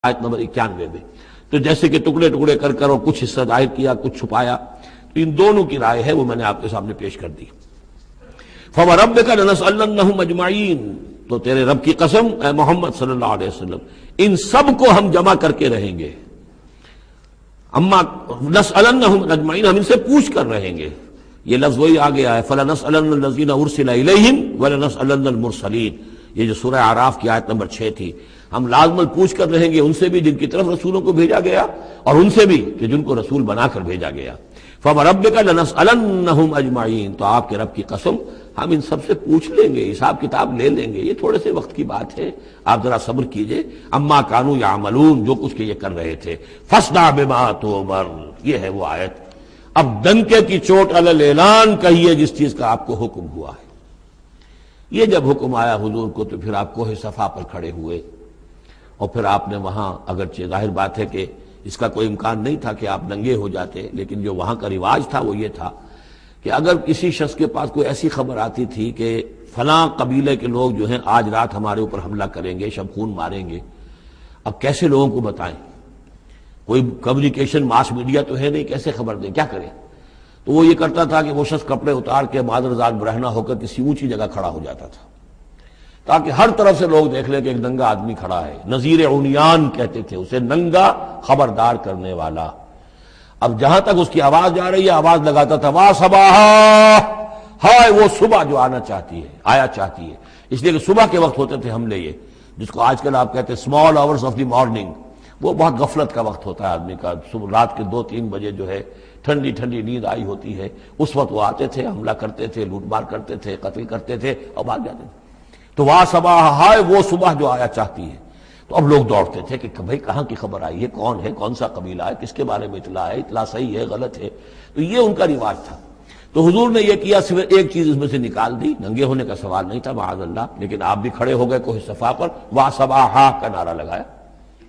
آیت نمبر 91 میں. تو جیسے کہ ٹکڑے ٹکڑے کر کر اور کچھ حصہ ظاہر کیا کچھ چھپایا، تو ان دونوں کی رائے ہے وہ میں نے آپ کے سامنے پیش کر دی. فَوَرَبِّكَ لَنَسْأَلَنَّهُمْ أَجْمَعِينَ، تو تیرے رب کی قسم اے محمد صلی اللہ علیہ وسلم ان سب کو ہم جمع کر کے رہیں گے. اما نسألنہم اجمعین، ہم ان سے پوچھ کر رہیں گے. یہ لفظ وہی آ گیا ہے فَلَنَسْأَلَنَّ الَّذِينَ أُرْسِلَ إِلَيْهِمْ وَلَنَسْأَلَنَّ الْمُرْسَلِينَ. یہ جو سورہ اعراف کی آیت نمبر 6 تھی، ہم لازماً پوچھ کر رہیں گے ان سے بھی جن کی طرف رسولوں کو بھیجا گیا اور ان سے بھی کہ جن کو رسول بنا کر بھیجا گیا. فَوَرَبِّكَ لَنَسْأَلَنَّهُمْ أَجْمَعِينَ، تو آپ کے رب کی قسم ہم ان سب سے پوچھ لیں گے، حساب کتاب لے لیں گے. یہ تھوڑے سے وقت کی بات ہے، آپ ذرا صبر کیجئے. اما کانوا یعملون، جو کچھ کہ یہ کر رہے تھے. فاصدع بما تؤمر، یہ ہے وہ آیت. اب ڈنکے کی چوٹ علی الاعلان کہیے جس چیز کا آپ کو حکم ہوا ہے. یہ جب حکم آیا حضور کو تو پھر آپ کوہ صفا پر کھڑے ہوئے اور پھر آپ نے وہاں، اگرچہ ظاہر بات ہے کہ اس کا کوئی امکان نہیں تھا کہ آپ ننگے ہو جاتے، لیکن جو وہاں کا رواج تھا وہ یہ تھا کہ اگر کسی شخص کے پاس کوئی ایسی خبر آتی تھی کہ فلاں قبیلے کے لوگ جو ہیں آج رات ہمارے اوپر حملہ کریں گے، شب خون ماریں گے، اب کیسے لوگوں کو بتائیں؟ کوئی کمیونیکیشن ماس میڈیا تو ہے نہیں، کیسے خبر دیں، کیا کریں؟ تو وہ یہ کرتا تھا کہ وہ شخص کپڑے اتار کے مادرزاد برہنہ ہو کر کسی اونچی جگہ کھڑا ہو جاتا تھا تاکہ ہر طرف سے لوگ دیکھ لیں کہ ایک ننگا آدمی کھڑا ہے. نذیر عریان کہتے تھے اسے، ننگا خبردار کرنے والا. اب جہاں تک اس کی آواز جا رہی ہے آواز لگاتا تھا وا صباحا، ہائے وہ صبح جو آنا چاہتی ہے، آیا چاہتی ہے. اس لیے کہ صبح کے وقت ہوتے تھے حملے، یہ جس کو آج کل آپ کہتے ہیں small hours of the morning, وہ بہت غفلت کا وقت ہوتا ہے آدمی کا. صبح رات کے 2-3 بجے جو ہے ٹھنڈی ٹھنڈی نیند آئی ہوتی ہے، اس وقت وہ آتے تھے، حملہ کرتے تھے، لوٹ مار کرتے تھے، قتل کرتے تھے اور بھاگ جاتے تھے. تو وا صباح، ہائے وہ صبح جو آیا چاہتی ہے. تو اب لوگ دوڑتے تھے کہ بھئی کہاں کی خبر آئی ہے، کون ہے، کون سا قبیلہ ہے، کس کے بارے میں اطلاع ہے، اطلاع صحیح ہے غلط ہے. تو یہ ان کا رواج تھا. تو حضور نے یہ کیا، صرف ایک چیز اس میں سے نکال دی. ننگے ہونے کا سوال نہیں تھا معاذ اللہ، لیکن آپ بھی کھڑے ہو گئے کوہ صفا پر، وا صباحا کا نعرہ لگایا.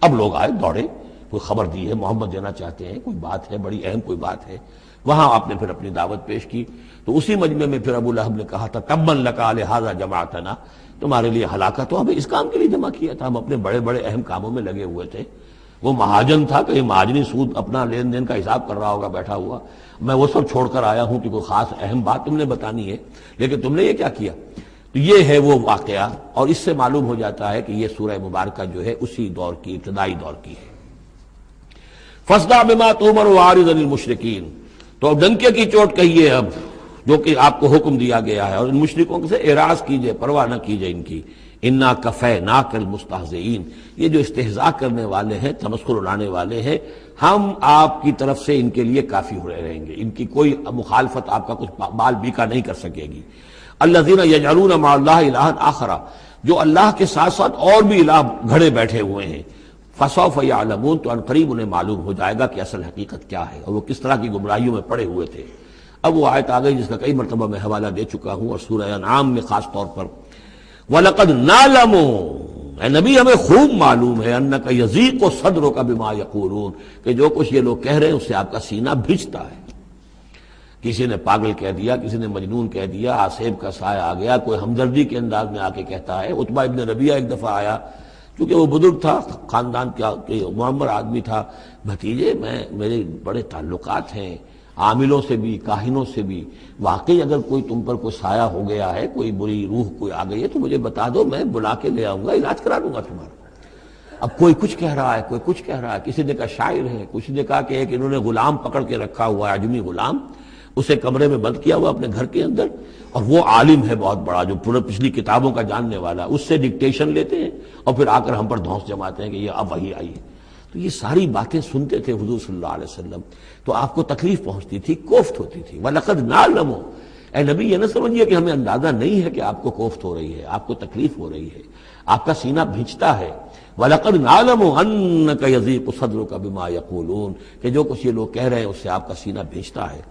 اب لوگ آئے دوڑے، کوئی خبر دی ہے، محمد دینا چاہتے ہیں، کوئی بات ہے، بڑی اہم کوئی بات ہے. وہاں آپ نے پھر اپنی دعوت پیش کی. تو اسی مجمع میں پھر ابو لہب نے کہا تھا تبا لک لہذا جمعتنا، تمہارے لیے ہلاکت ہو، ہمیں اس کام کے لیے جمع کیا تھا، ہم اپنے بڑے بڑے اہم کاموں میں لگے ہوئے تھے. وہ مہاجن تھا، کہیں مہاجنی سود اپنا لین دین کا حساب کر رہا ہوگا بیٹھا ہوا، میں وہ سب چھوڑ کر آیا ہوں کہ کوئی خاص اہم بات تم نے بتانی ہے، لیکن تم نے یہ کیا کیا. تو یہ ہے وہ واقعہ، اور اس سے معلوم ہو جاتا ہے کہ یہ سورہ مبارکہ جو ہے اسی دور کی، ابتدائی دور کی ہے. فاصدع بما تؤمر واعرض عن المشرکین، تو اب ڈنکے کی چوٹ کہیے اب جو کہ آپ کو حکم دیا گیا ہے، اور ان مشرکوں سے اعراض کیجئے، پرواہ نہ کیجئے ان کی. انا کفیناک المستہزئین، یہ جو استہزاء کرنے والے ہیں، تمسخر اڑانے والے ہیں، ہم آپ کی طرف سے ان کے لیے کافی ہو رہیں گے. ان کی کوئی مخالفت آپ کا کچھ بال بیکا نہیں کر سکے گی. الذین یجعلون مع اللہ الہا آخر، جو اللہ کے ساتھ ساتھ اور بھی الہ گھڑے بیٹھے ہوئے ہیں. فسوف یعلمون، تو عنقریب انہیں معلوم ہو جائے گا کہ اصل حقیقت کیا ہے اور وہ کس طرح کی گمراہیوں میں پڑے ہوئے تھے. اب وہ آیت آ گئی جس کا کئی مرتبہ میں حوالہ دے چکا ہوں، اور سورہ انعام میں خاص طور پر وَلَقَدْ نَعْلَمُ، اے نبی ہمیں خوب معلوم ہے، أَنَّكَ يَضِيقُ صَدْرُكَ بِمَا يَقُولُونَ، کہ جو کچھ یہ لوگ کہہ رہے ہیں اس سے آپ کا سینہ بھجتا ہے. کسی نے پاگل کہہ دیا، کسی نے مجنون کہہ دیا، آصیب کا سایہ آ گیا، کوئی ہمدردی کے انداز میں آ کے کہتا ہے. عتبہ ابن ربیعہ ایک دفعہ آیا، کیونکہ وہ بزرگ تھا، خاندان کا معمر آدمی تھا. بھتیجے میرے بڑے تعلقات ہیں عاملوں سے بھی، کاہنوں سے بھی، واقعی اگر کوئی تم پر کوئی سایہ ہو گیا ہے، کوئی بری روح کوئی آ گئی ہے تو مجھے بتا دو، میں بلا کے لے آؤں گا، علاج کرا دوں گا تمہارا. اب کوئی کچھ کہہ رہا ہے، کوئی کچھ کہہ رہا ہے. کسی نے کہا شاعر ہے، کسی نے کہا کہ ایک انہوں نے غلام پکڑ کے رکھا ہوا ہے، عجمی غلام، اسے کمرے میں بند کیا ہوا اپنے گھر کے اندر، اور وہ عالم ہے بہت بڑا جو پورے پچھلی کتابوں کا جاننے والا، اس سے ڈکٹیشن لیتے ہیں اور پھر آ کر ہم پر دھونس جماتے ہیں کہ یہ اب وہی آئی ہے. تو یہ ساری باتیں سنتے تھے حضور صلی اللہ علیہ وسلم، تو آپ کو تکلیف پہنچتی تھی، کوفت ہوتی تھی. وَلَقَدْ نَعْلَمُ، اے نبی یہ نہ سمجھیے کہ ہمیں اندازہ نہیں ہے کہ آپ کو کوفت ہو رہی ہے، آپ کو تکلیف ہو رہی ہے، آپ کا سینہ بھیجتا ہے. وَلَقَدْ نَعْلَمُ أَنَّكَ يَضِيقُ صَدْرُكَ بِمَا يَقُولُونَ، کہ جو کچھ یہ لوگ کہہ رہے ہیں اس سے آپ کا سینہ بھیجتا ہے.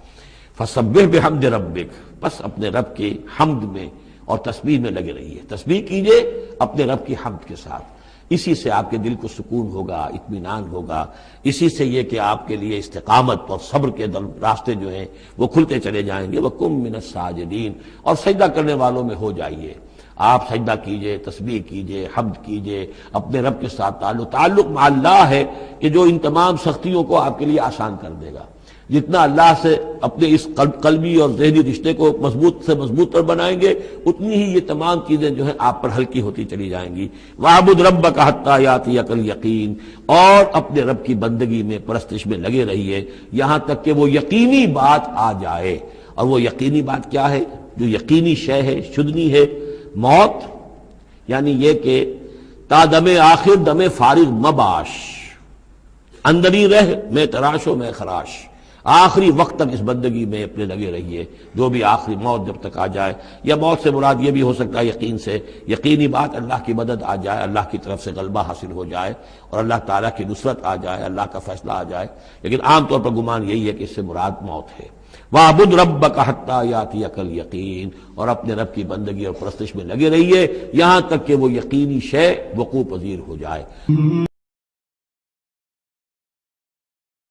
فَسَبِّحْ بِحَمْدِ رَبِّكَ، بس اپنے رب کے حمد میں اور تسبیح میں لگے رہیے. تسبیح کیجئے اپنے رب کی حمد کے ساتھ، اسی سے آپ کے دل کو سکون ہوگا، اطمینان ہوگا. اسی سے یہ کہ آپ کے لیے استقامت اور صبر کے راستے جو ہیں وہ کھلتے چلے جائیں گے. وَقُم مِّنَ السَّاجِدِينَ، اور سجدہ کرنے والوں میں ہو جائیے. آپ سجدہ کیجئے، تسبیح کیجئے، حمد کیجئے، اپنے رب کے ساتھ تعلق مع اللہ ہے کہ جو ان تمام سختیوں کو آپ کے لیے آسان کر دے گا۔ جتنا اللہ سے اپنے اس قلبی اور ذہنی رشتے کو مضبوط سے مضبوط تر بنائیں گے، اتنی ہی یہ تمام چیزیں جو ہیں آپ پر ہلکی ہوتی چلی جائیں گی۔ وَاعْبُدْ رَبَّكَ حَتَّىٰ يَأْتِيَكَ الْيَقِينُ، اور اپنے رب کی بندگی میں، پرستش میں لگے رہیے یہاں تک کہ وہ یقینی بات آ جائے۔ اور وہ یقینی بات کیا ہے؟ جو یقینی شے ہے، شدنی ہے، موت، یعنی یہ کہ تا دم آخر دم فارغ مباش، اندری رہ میں تراش و میں خراش، آخری وقت تک اس بندگی میں اپنے لگے رہیے، جو بھی آخری موت جب تک آ جائے۔ یا موت سے مراد یہ بھی ہو سکتا ہے یقین سے، یقینی بات اللہ کی مدد آ جائے، اللہ کی طرف سے غلبہ حاصل ہو جائے اور اللہ تعالیٰ کی نصرت آ جائے، اللہ کا فیصلہ آ جائے، لیکن عام طور پر گمان یہی ہے کہ اس سے مراد موت ہے۔ وَاعْبُدْ رَبَّكَ حَتَّىٰ يَأْتِيَكَ الْيَقِينُ، اور اپنے رب کی بندگی اور پرستش میں لگے رہیے یہاں تک کہ وہ یقینی شے وقوع پذیر ہو جائے۔